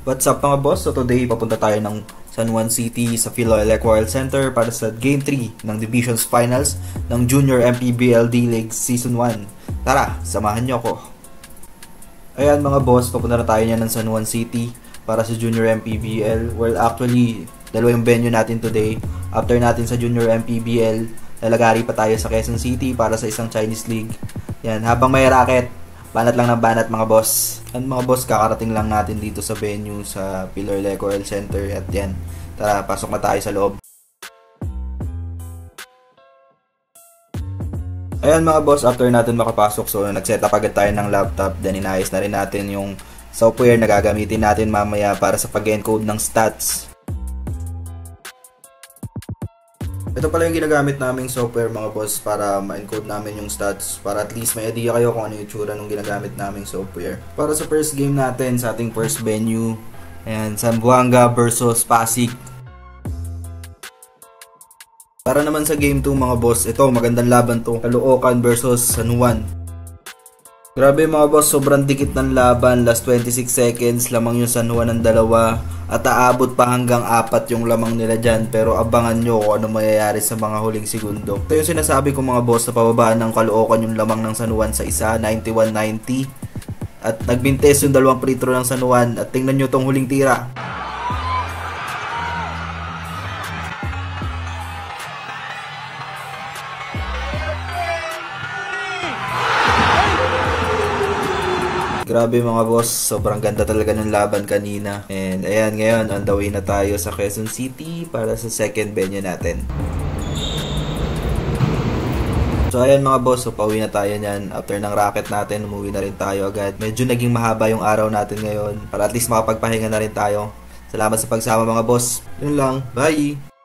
What's up mga boss? So today papunta tayo ng San Juan City sa Philoelec World Center para sa Game 3 ng Divisions Finals ng Junior MPBL D-League Season 1. Tara, samahan nyo ako. Ayan mga boss, papunta na tayo niyan ng San Juan City para sa Junior MPBL. Well, actually, dalawa yung venue natin today. After natin sa Junior MPBL, lalagari pa tayo sa Quezon City para sa isang Chinese League. Yan, habang may racket, banat lang ng banat mga boss. And mga boss, kakarating lang natin dito sa venue sa Philoelec World Center. At yan, tara, pasok na tayo sa loob. Ayan mga boss, after natin makapasok, so nag-set up agad tayo ng laptop. Then inayos na rin natin yung software na gagamitin natin mamaya para sa pag-encode ng stats. Ito pala yung ginagamit naming software mga boss para ma-encode namin yung stats, para at least may idea kayo kung ano yung itsura ng ginagamit naming software. Para sa first game natin, sa ating first venue, ayan, Zamboanga versus Pasig. Para naman sa game 2 mga boss, ito magandang laban to, Caloocan versus San Juan. Grabe mga boss, sobrang dikit ng laban, last 26 seconds lamang yung San Juan ng dalawa at aabot pa hanggang 4 yung lamang nila dyan, pero abangan nyo kung ano mayayari sa mga huling segundo. Ito yung sinasabi ko mga boss, na pababaan ng Caloocan yung lamang ng San Juan sa isa, 91-90, at nagbintes yung dalawang free throw ng San Juan. At tingnan nyo tong huling tira. Grabe mga boss, sobrang ganda talaga ng laban kanina. And ayan, ngayon on the way na tayo sa Quezon City para sa second venue natin. So ayan mga boss, so pauwi na tayo nyan. After ng racket natin, umuwi na rin tayo agad. Medyo naging mahaba yung araw natin ngayon para at least makapagpahinga na rin tayo. Salamat sa pagsama mga boss. Yun lang, bye!